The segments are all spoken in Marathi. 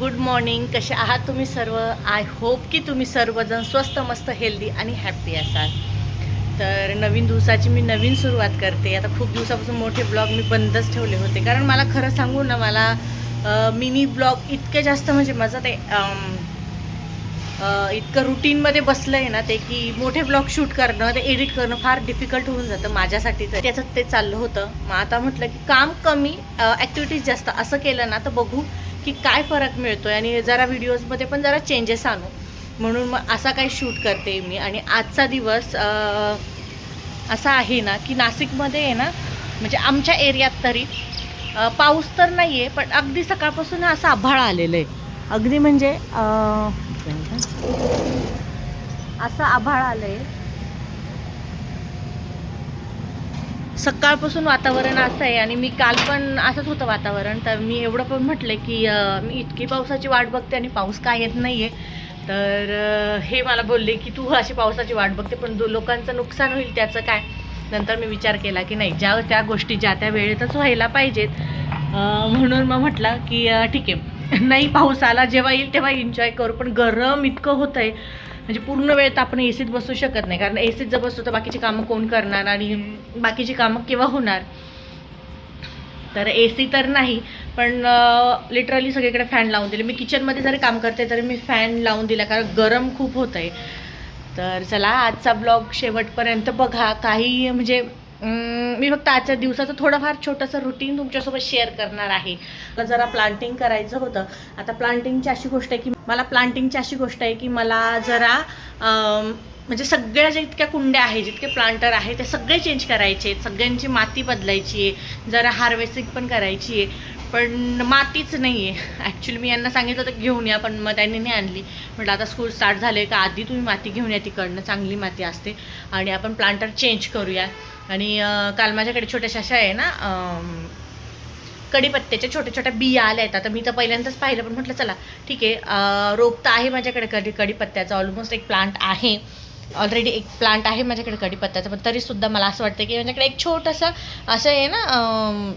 Good morning. कसे आहात तुम्ही सर्व? आय होप की तुम्ही सर्वजण स्वस्त मस्त हेल्दी आणि हॅप्पी असाल. तर नवीन दिवसाची मी नवीन सुरुवात करते. आता खूप दिवसापासून मोठे ब्लॉग मी बंदच ठेवले होते, कारण मला खरं सांगू ना, मला मिनी ब्लॉग इतके जास्त म्हणजे माझं ते इतकं रुटीनमध्ये बसलं आहे ना ते, की मोठे ब्लॉग शूट करणं, ते एडिट करणं फार डिफिकल्ट होऊन जातं माझ्यासाठी. तर त्याचं ते चाललं होतं. मग आता म्हटलं की काम कमी, ॲक्टिव्हिटीज जास्त, असं केलं ना तर बघू की काय फरक मिळतो आहे आणि जरा व्हिडिओजमध्ये पण जरा चेंजेस आणू, म्हणून मग असा काही शूट करते मी. आणि आजचा दिवस असा आहे ना की नाशिकमध्ये आहे ना, म्हणजे आमच्या एरियात तरी पाऊस तर नाही आहे, पण अगदी सकाळपासून असं आभाळ आलेलं आहे. अगदी म्हणजे असं आभाळ आलंय. सकाळपासून वातावरण असं आहे आणि मी काल पण असंच होतं वातावरण. तर मी एवढं पण म्हटलं की मी इतकी पावसाची वाट बघते आणि पाऊस काय येत नाही आहे. तर हे मला बोलले की तू अशी पावसाची वाट बघते, पण लोकांचं नुकसान होईल त्याचं काय. नंतर मी विचार केला की नाही, ज्या त्या गोष्टी ज्या त्या वेळेतच व्हायला पाहिजेत. म्हणून मग म्हटलं की ठीक आहे, नाही पाऊस आला, जेव्हा येईल तेव्हा एन्जॉय करू. पण गरम इतकं होतं आहे, म्हणजे पूर्ण वेळ तर आपण एसीत बसू शकत नाही, कारण एसीत जर बसतो तर बाकीची कामं कोण करणार आणि बाकीची कामं केव्हा होणार. तर एसी तर नाही, पण लिटरली सगळीकडे फॅन लावून दिले. मी किचनमध्ये जरी काम करते तरी मी फॅन लावून दिला, कारण गरम खूप होतं आहे. तर चला, आजचा ब्लॉग शेवटपर्यंत बघा. काही म्हणजे मी फक्त आजच्या दिवसाचं थोडंफार छोटंसं रुटीन तुमच्यासोबत शेअर करणार आहे. मला जरा प्लांटिंग करायचं होतं. आता प्लांटिंगची अशी गोष्ट आहे की मला जरा म्हणजे सगळ्या ज्या इतक्या कुंड्या आहेत, जितके प्लांटर आहे, ते सगळे चेंज करायचे आहेत. सगळ्यांची माती बदलायची आहे, जरा हार्वेस्टिंग पण करायची आहे. पण मातीच नाही आहे. ॲक्च्युली मी यांना सांगितलं होतं घेऊन या, पण मग त्यांनी नाही आणली. म्हटलं आता स्कूल स्टार्ट झाले का आधी तुम्ही माती घेऊन या, तिकडनं चांगली माती असते आणि आपण प्लांटर चेंज करूया. आणि काल माझ्याकडे छोट्याशा अशा आहे ना, कढीपत्त्याच्या छोट्या छोट्या बिया आल्या आहेत. आता मी तर पहिल्यांदाच पाहिलं, पण म्हटलं चला ठीक आहे, रोप तर आहे माझ्याकडे कढीपत्त्याचा. ऑलमोस्ट एक प्लांट आहे, ऑलरेडी एक प्लांट आहे माझ्याकडे कढीपत्त्याचं. पण तरीसुद्धा मला असं वाटतं की माझ्याकडे एक छोटंसं असं आहे ना,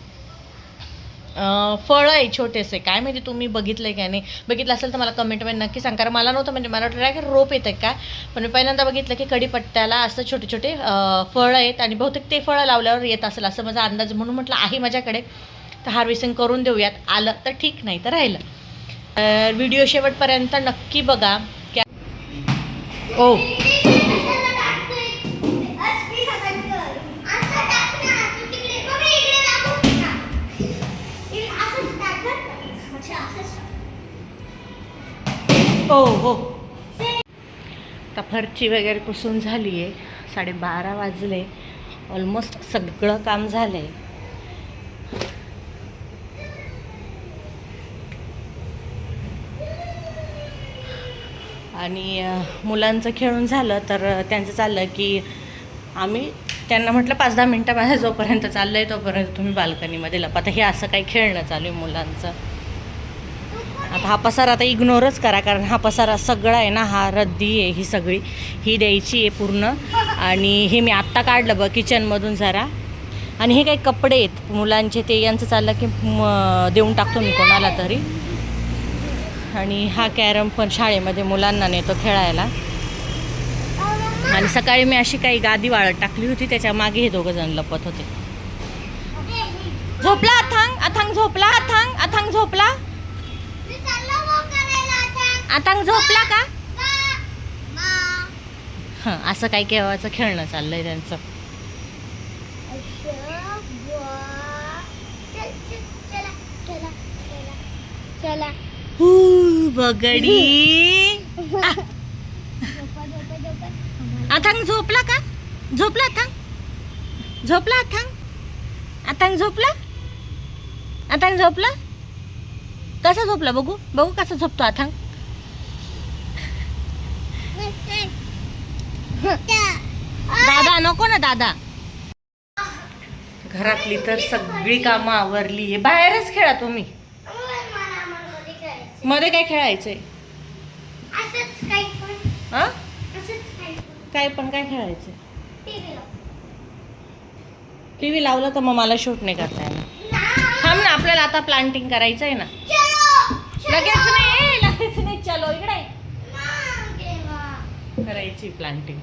फळं आहे छोटेसे. काय माहिती तुम्ही बघितलं आहे का नाही, बघितलं असेल तर मला कमेंटमध्ये नक्की सांगा. कारण मला नव्हतं, म्हणजे मला वाटलं की रोप येतं काय, पण मी पहिल्यांदा बघितलं की कढीपत्त्याला असं छोटे छोटे फळं आहेत आणि बहुतेक ते फळं लावल्यावर येत असेल असं माझा अंदाज. म्हणून म्हटलं आहे माझ्याकडे, तर हार्वेस्टिंग करून देऊयात. आलं तर ठीक, नाही तर राहिलं. व्हिडिओ शेवटपर्यंत नक्की बघा. ओ हो, आता फरची वगैरे पुसून झाली आहे. 12:30 वाजले. ऑलमोस्ट सगळं काम झालं आहे. आणि मुलांचं खेळून झालं तर त्यांचं चाललं की आम्ही त्यांना म्हटलं 5-10 मिनटं माझ्या जोपर्यंत चाललं आहे तोपर्यंत तुम्ही बाल्कनीमध्ये लपा. आता हे असं काही खेळणं चालू आहे मुलांचं. आता हा पसारा आता इग्नोरच करा, कारण हा पसारा सगळा आहे ना, हा रद्दी आहे, ही सगळी ही द्यायची आहे पूर्ण. आणि हे मी आत्ता काढलं बघ किचनमधून जरा. आणि हे काही कपडे आहेत मुलांचे, ते यांचं चाललं की देऊन टाकतो मी कोणाला तरी. आणि हा कॅरम पण शाळेमध्ये मुलांना नेतो खेळायला. आणि सकाळी मी अशी काही गादी वाळत टाकली होती, त्याच्या मागे हे दोघं जण लपत होते. झोपला अथांग? अथांग झोपला? अथांग झोपला? अथांग झोपला का? हां, असं काही केव्हाचं खेळणं चाललंय त्यांचं. बगडी. अथांग झोपला का? झोपला अथांग? झोपला अथांग? अथांग झोपला? अथांग झोपला? कसा झोपला? बघू कसा झोपतो अथांग. दादा नको ना दादा. घरातली तर सगळी कामं आवरली आहे. बाहेरच खेळा तुम्ही. मध्ये काय खेळायचंय? काय खेळायचंय? टीव्ही लावला तर मग मला शूट नाही करता येणार. थांब ना, आपल्याला आता प्लांटिंग करायचं आहे ना. लगेच नाही. चलो इकडे करायची प्लांटिंग.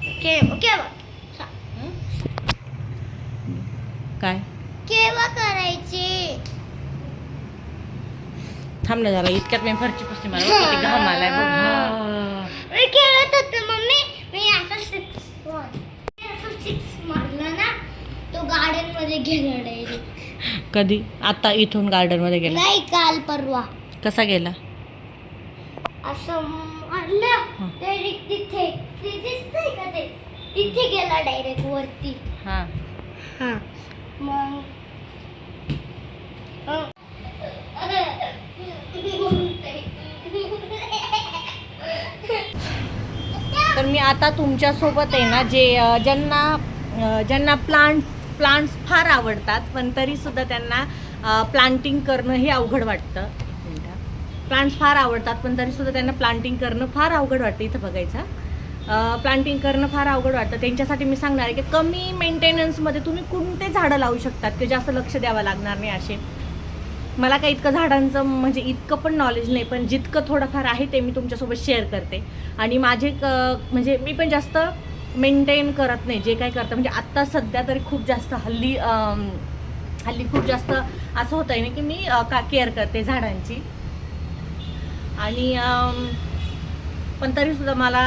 काय केव्हा करायची? थांब ना जरा, इतक्यात मी फरची पुसते. मला बघ किती घाम आलाय बघ. मी खेळत होते मम्मी. मी असं सिक्स मारला ना, तो गार्डन मध्ये गेला डायरेक्ट. कधी? आता इथून गार्डन मध्ये गेला? नाही, काल परवा. कसा गेला? असं मारलं डायरेक्ट तिथे. ते दिसतंय का ते? तिथे गेला डायरेक्ट वरती. हा मग तर मी आता तुमच्यासोबत आहे ना, जे ज्यांना प्लांट्स फार आवडतात पण तरीसुद्धा त्यांना प्लांटिंग करणं हे अवघड वाटतं. प्लांट्स फार आवडतात पण तरीसुद्धा त्यांना प्लांटिंग करणं फार अवघड वाटतं. इथं बघायचं, प्लांटिंग करणं फार अवघड वाटतं. त्यांच्यासाठी मी सांगणार आहे की कमी मेंटेनन्समध्ये तुम्ही कोणते झाडं लावू शकतात की जास्त लक्ष द्यावं लागणार नाही असे. मला काही इतकं झाडांचं म्हणजे इतकं पण नॉलेज नाही, पण जितकं थोडंफार आहे ते मी तुमच्यासोबत शेअर करते. आणि माझे म्हणजे मी पण जास्त मेंटेन करत नाही जे काय करतं. म्हणजे आत्ता सध्या तरी खूप जास्त हल्ली खूप जास्त असं होतं आहे ना की मी केअर करते झाडांची. आणि पण तरीसुद्धा मला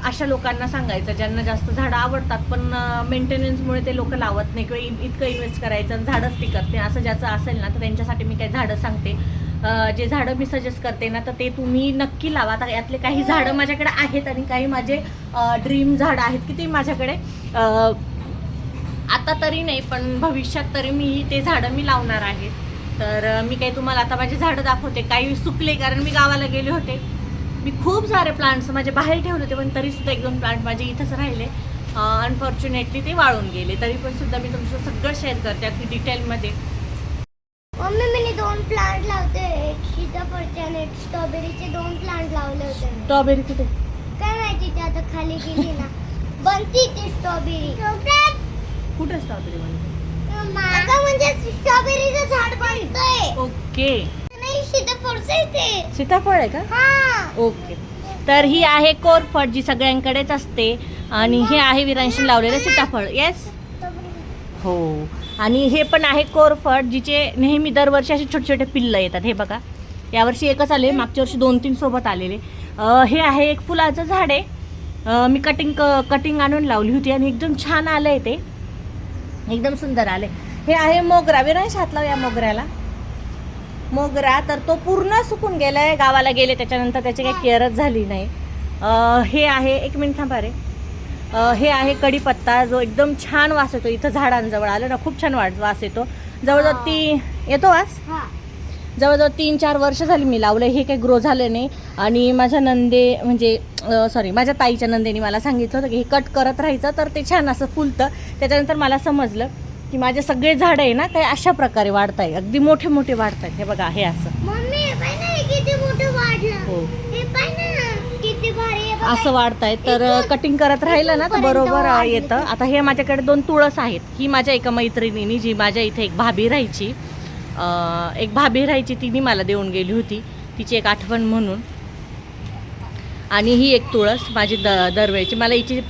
अशा लोकांना सांगायचं ज्यांना जास्त झाडं आवडतात पण मेंटेनन्समुळे ते लोक लावत नाही किंवा इतकं इन्व्हेस्ट करायचं आणि झाडंच टिकत नाही असं ज्याचं असेल ना, तर त्यांच्यासाठी मी काही झाडं सांगते. जे झाडं मी सजेस्ट करते ना, तर ते तुम्ही नक्की लावा. आता यातले काही झाडं माझ्याकडे आहेत आणि काही माझे ड्रीम झाडं आहेत की ते माझ्याकडे आता तरी नाही पण भविष्यात तरी मी ते झाडं मी लावणार आहे. तर मी काही तुम्हाला आता माझे झाडं दाखवते. काही सुकले कारण मी गावाला गेले होते. मी खूप सारे प्लांट्स माझे बाहेर ठेवले होते पण तरीसुद्धा 1-2 प्लांट माझे इथंच राहिले. अनफॉर्च्युनेटली ते वाळून गेले. तरी पण सुद्धा मी तुमचं सगळं शेअर करते अगदी डिटेलमध्ये. मम्मी मी 2 प्लांट लावते. एक सीताफळचे आणि एक स्ट्रॉबेरीचे 2 प्लांट लावले होते. स्ट्रॉबेरी कुठे? काय माहिती, ते आता खाली गेली ना. बनती ती स्ट्रॉबेरी. कुठे स्ट्रॉबेरी बनते? आता म्हणजे स्ट्रॉबेरीचं झाड बनतंय. ओके. नाही, सीताफळचं ते. सीताफळ आहे का? हा. ओके. तर ही आहे कोरफड जी सगळ्यांकडेच असते आणि हे आहे विरांशी लावलेलं सीताफळ. येस हो. आणि हे पण आहे कोरफड जिचे नेहमी दरवर्षी असे छोटे छोटे पिल्लं येतात. हे बघा, यावर्षी एकच आले, मागच्या वर्षी 2-3 सोबत आलेले. हे आहे एक फुलाचं झाड आहे. मी कटिंग आणून लावली होती आणि एकदम छान आलंय ते, एकदम सुंदर आले. हे आहे मोगरा. विरांश हात लाव या मोगऱ्याला. मोगरा तर तो पूर्ण सुकून गेलाय. गावाला गेले त्याच्यानंतर त्याची काही केअरच झाली नाही. हे आहे, 1 मिनिट थांबा रे. हे आहे कढीपत्ता जो एकदम छान वास येतो. इथं झाडांजवळ आलं ना खूप छान वास येतो. जवळजवळ येतो वास. जवळजवळ 3-4 वर्ष झाली मी लावलं. हे काही ग्रो झालं नाही. आणि माझ्या माझ्या ताईच्या नंदेने मला सांगितलं होतं की हे कट करत राहायचं तर ते छान असं फुलतं. त्याच्यानंतर मला समजलं की माझे सगळे झाडं आहे ना काही अशा प्रकारे वाढत आहे, अगदी मोठे मोठे वाढत आहेत. हे बघा, हे असं किती मोठं वाढलं. हो, हे पाय ना किती भारी आहे बघा. असं वाढत आहे. तर कटिंग करत राहिलं ना तर बरोबर येतं. आता हे माझ्याकडे 2 तुळस आहेत. ही माझ्या एका मैत्रिणीने, जी माझ्या इथे एक भाभी राहायची, तिने मला देऊन गेली होती, तिची एक आठवण म्हणून. आणि ही एक तुळस माझी दरवेळची. मला हिची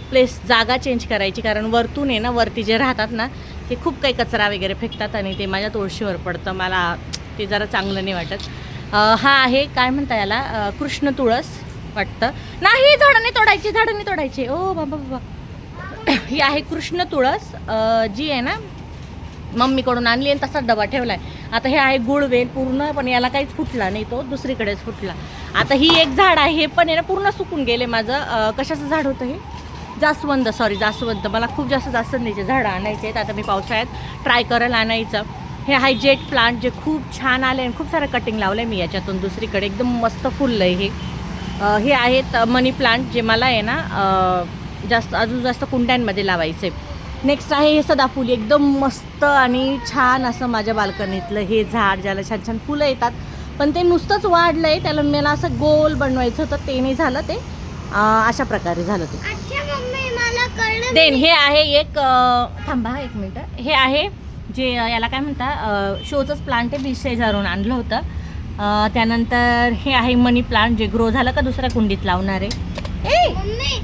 जागा चेंज करायची कारण वरतून आहे ना, वरती जे राहतात ना ते खूप काही कचरा वगैरे फेकतात आणि ते माझ्या तुळशीवर पडतं. मला ते जरा चांगलं नाही वाटत. हा आहे, काय म्हणता याला, कृष्ण तुळस वाटतं. नाही, झाडं नाही तोडायचे. ओ बाबा. ही आहे कृष्ण तुळस, जी आहे ना मम्मीकडून आणली आणि तसाच डबा ठेवलाय. आता हे आहे गुळवेल पूर्ण, पण याला काहीच फुटला नाही, तो दुसरीकडेच फुटला. आता ही एक झाड आहे, हे पण आहे ना पूर्ण सुकून गेले माझं. कशाचं झाड होतं हे? जास्वंद. मला खूप जास्त जास्वंदीचे झाडं आणायचे आहेत. आता मी पावसाळ्यात ट्राय करायला आणायचं. हे आहे जेट प्लांट, जे खूप छान आले आणि खूप सारं कटिंग लावलं आहे मी याच्यातून दुसरीकडे, एकदम मस्त फुललं आहे हे आहेत मनी प्लांट, जे मला आहे ना अजून जास्त कुंड्यांमध्ये लावायचे. नेक्स्ट आहे हे सदाफूल, एकदम मस्त आणि छान असं माझ्या बाल्कनीतलं हे झाड, ज्याला छान छान फुलं येतात. पण ते नुसतंच वाढलं आहे, त्याला मला असं गोल बनवायचं होतं, ते नाही झालं. ते अशा प्रकारे झालं ते. देन हे आहे एक, थांबा 1 मिनिट. हे आहे जे याला काय म्हणता, शोचंच प्लांट आहे, मी शेजारून आणलं होतं. त्यानंतर हे आहे मनी प्लांट, जे ग्रो झालं का दुसऱ्या कुंडीत लावणार आहे. मम्मी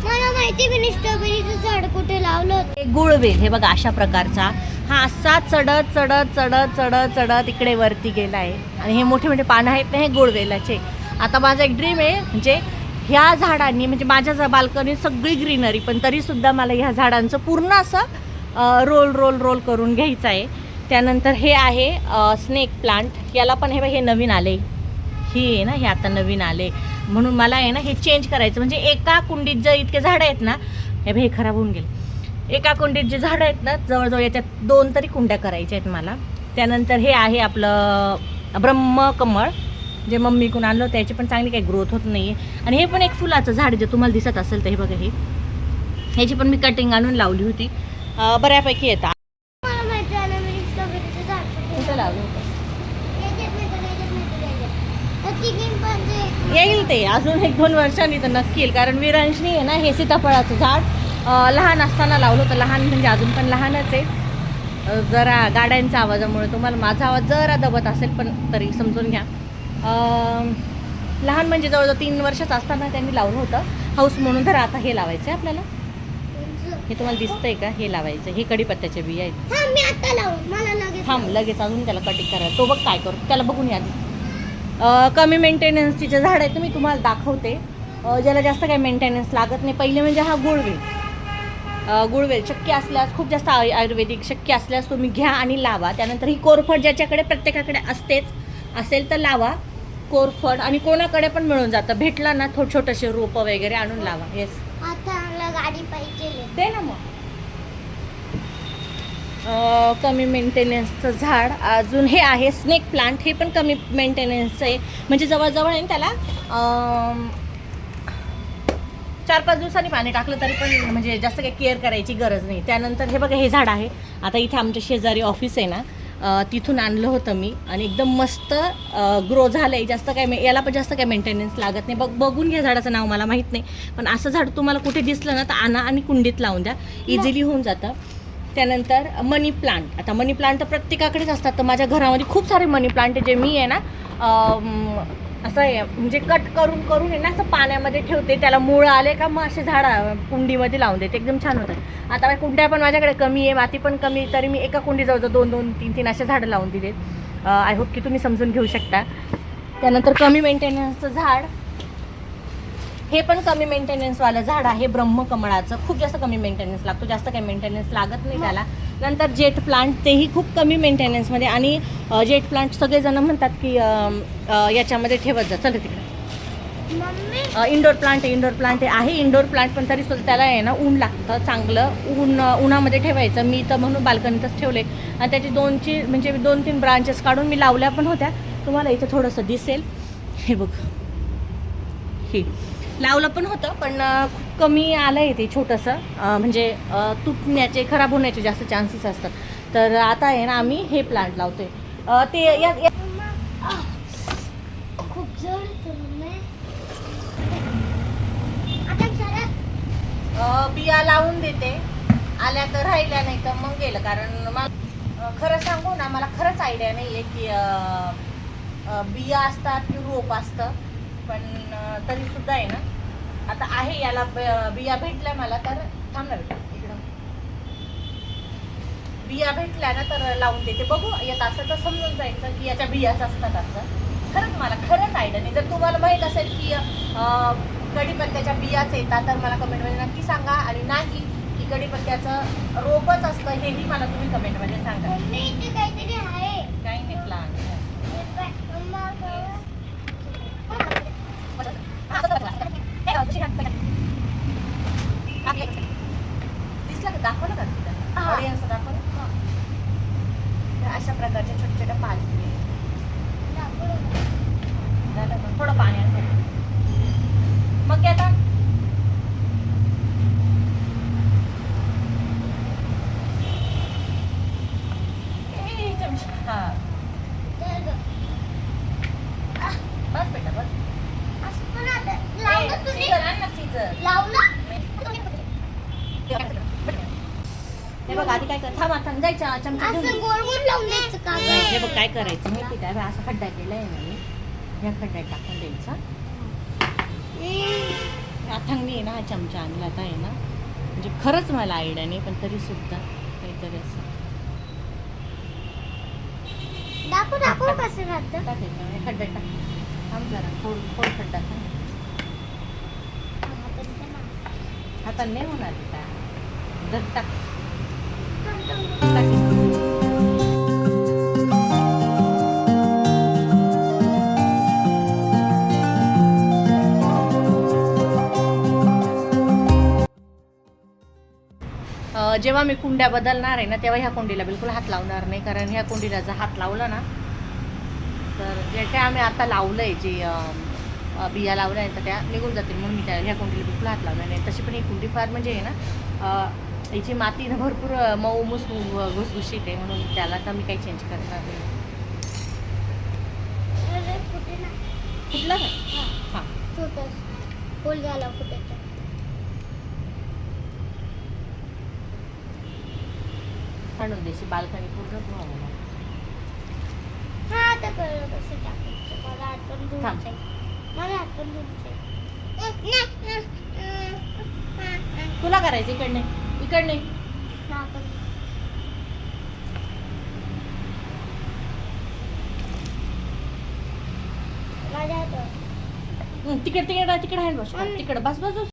मला माहिती पण स्ट्रॉबेरीचं झाड कुठे लावलं होतं. गुळवेल हे बघा अशा प्रकारचा, हा असा चढत चढत चढत चढत चढत इकडे वरती गेला आहे. आणि हे मोठे मोठे पानं आहेत ना हे गुळवेलाचे. आता माझा एक ड्रीम आहे, म्हणजे ह्या झाडांनी, म्हणजे माझ्या बाल्कनीत सगळी ग्रीनरी, पण तरीसुद्धा मला ह्या झाडांचं पूर्ण असं रोल रोल रोल करून घ्यायचं आहे. त्यानंतर हे आहे स्नेक प्लांट. याला पण हे नवीन आले, हे आहे ना, हे आता नवीन आले, म्हणून मला आहे ना हे चेंज करायचं. म्हणजे एका कुंडीत जर इतके झाडं आहेत ना, हे खराब होऊन गेले. एका कुंडीत जे झाडं आहेत ना, जवळजवळ याच्यात 2 तरी कुंड्या करायच्या आहेत मला. त्यानंतर हे आहे आपलं ब्रह्मकमळ, जे मम्मीकडून आणलं होतं. त्याची पण चांगली काही ग्रोथ होत नाही आहे. आणि हे पण एक फुलाचं झाड जे तुम्हाला दिसत असेल तर हे बघा, ह्याची पण मी कटिंग आणून लावली होती. बऱ्यापैकी येतात. मला माहिती झालं मी स्ट्रॉबेरीचं झाड कुठं लावलं होतं? पण येईल ते अजून 1-2 वर्षांनी तर नक्की येईल. कारण विरांशनी आहे ना हे सीताफळाचं झाड लहान असताना लावलं होतं. लहान म्हणजे अजून पण लहानच आहे. जरा गाड्यांच्या आवाजामुळे तुम्हाला माझा आवाज जरा दबत असेल, पण तरी समजून घ्या. लहान म्हणजे जवळजवळ 3 वर्षाचं असताना त्यांनी लावलं होतं हाऊस म्हणून. तर आता हे लावायचं आहे आपल्याला. हे तुम्हाला दिसतंय का, हे लावायचं. हे कडीपत्त्याचे बिया आहेत. हा मी आता लावून मला लगेच थांब, लगेच अजून त्याला कटिंग करायला. तो बघ काय करू, त्याला बघून या. कमी मेंटेनन्सची जे झाड आहेत मी तुम्हाला दाखवते, ज्याला जास्त काही मेंटेनन्स लागत नाही. पहिले म्हणजे हा गुळवेल शक्य असल्यास, खूप जास्त आयुर्वेदिक शक्य असल्यास तुम्ही घ्या आणि लावा. त्यानंतर ही कोरफड, ज्याच्याकडे प्रत्येकाकडे असेल तर लावा कोरफड. आणि कोणाकडे पण मिळून जातं, भेटला ना छोटेसे रोपं वगैरे आणून लावा. येस, आता मला गाडी पाहिजे ते ना मग. कमी मेंटेनन्सचं झाड अजून हे आहे स्नेक प्लांट. हे पण कमी मेंटेनन्सचं आहे, म्हणजे जवळजवळ आहे त्याला 4-5 दिवसांनी पाणी टाकलं तरी पण म्हणजे जास्त काही केअर करायची गरज नाही. त्यानंतर हे बघा, हे झाड आहे. आता इथे आमच्या शेजारी ऑफिस आहे ना, तिथून आणलं होतं मी आणि एकदम मस्त ग्रो झालं आहे. जास्त काय याला पण जास्त काय मेंटेनन्स लागत नाही. बघून घ्या, झाडाचं नाव मला माहीत नाही, पण असं झाड तुम्हाला कुठे दिसलं ना तर आणा आणि कुंडीत लावून द्या, इझिली होऊन जातं. त्यानंतर मनी प्लांट. आता मनी प्लांट तर प्रत्येकाकडेच असतात. तर माझ्या घरामध्ये खूप सारे मनी प्लांट आहे, जे मी आहे ना असं आहे म्हणजे कट करून करून आहे ना असं पाण्यामध्ये ठेवते. त्याला मूळ आले का मग असे झाडं कुंडीमध्ये लावून देते, एकदम छान होतात. आता कुंड्या पण माझ्याकडे कमी आहे, माती पण कमी, तरी मी एका कुंडी जवळजवळ 2-2, 3-3 असे झाडं लावून दिलेत. आय होप की तुम्ही समजून घेऊ शकता. त्यानंतर कमी मेंटेनन्सचं झाड, हे पण कमी मेंटेनन्सवालं झाड आहे ब्रह्मकमळाचं. खूप जास्त कमी मेंटेनन्स लागतो, जास्त काही मेंटेनन्स लागत नाही त्याला. नंतर जेट प्लांट, तेही खूप कमी मेंटेनन्समध्ये. आणि जेट प्लांट सगळेजण म्हणतात की याच्यामध्ये ठेवत जा. चल तिकडे. इंडोर प्लांट आहे इंडोर प्लांट, पण तरी सुद्धा त्याला आहे ना ऊन लागतं चांगलं. उन्हामध्ये ठेवायचं. मी तर म्हणून बाल्कनीतच ठेवले. आणि त्याची 2-3 ब्रांचेस काढून मी लावल्या पण होत्या. तुम्हाला इथं थोडंसं दिसेल, हे बघ, हे लावलं पण होतं, पण कमी आलं आहे ते छोटंसं. म्हणजे तुटण्याचे, खराब होण्याचे जास्त चान्सेस असतात. तर आता आहे ना आम्ही हे प्लांट लावतोय. ते खूप जड बिया लावून देते, आल्या तर राहिल्या, नाही तर मग गेलं. कारण मला खरं सांगू ना, मला खरंच आयडिया नाही आहे की बिया असतात की रोप असतं. पण तरीसुद्धा आहे ना, आता आहे याला बिया भेटल्या मला, तर थांबणार इकडं. बिया भेटल्या ना तर लावून देते. बघू येत असं तर समजून जायचं की याच्या बियाच असतात असं. मला खरंच आयडिया नाही. जर तुम्हाला माहीत असेल की कढीपत्त्याच्या बियाच येतात तर मला कमेंटमध्ये नक्की सांगा. आणि नाही की कढीपत्त्याचं रोपच असतं हेही मला तुम्ही कमेंटमध्ये सांगा. काहीतरी आहे, काही नाही प्लांट. दिसलं का, दाखवलं का तिथं ऑडियन्स दाखवलं. अशा प्रकारच्या छोट्या छोट्या पाच थोडं पाणी आणतो मग आता. हा बघ आधी काय कर, थांब आता जायचं चमचा घेऊन असं ये. गोल गोल लावून द्यायचं का नाही, हे बघ गं? काय करायचं माहिती काय, बघ, असा खड्डा केलाय ना मी, ह्या खड्ड्यात टाकून द्यायचा. अथांगणी आहे ना हा चमचा आणला आता आहे ना, म्हणजे खरंच मला आयडिया नाही पण तरी सुद्धा काहीतरी असं दाखव दाखव कसं राहतं. टाकायचं, हे खड्ड्यात टाक. थांब जरा, खोल खोल खड्डा थांब. आता नाही होणार का, धर टाक. टाक. जेव्हा मी कुंड्या बदलणार आहे ना तेव्हा ह्या कुंडीला बिलकुल हात लावणार नाही, कारण ह्या कुंडीला जर हात लावला ना तर जे काय आम्ही आता लावलं आहे, जे बिया लावल्या आहेत तर त्या निघून जातील, म्हणून मी ह्या कुंडीला बिलकुल हात लावणार नाही. तशी पण ही कुंडी फार म्हणजे आहे ना, याची माती ना भरपूर मऊ घुसघुशीत आहे, म्हणून त्याला तर मी काही चेंज करणार नाही. कुठलं काय हां छोटस फुल झाला फुटायचं. काढून द्यायची बाल्कनी पूर्ण धुवावं. हा आता कळलं कसं टाकायचं. मला हात पण थांब. धुवायचं आहे. मला हात पण धुवायचं आहे. तुला करायचं इकडने इकडने. हा, पण. माझ्या हातावर. तिकडे तिकडे तिकडे हँड वॉश मम्मी. तिकडे बस बस बस.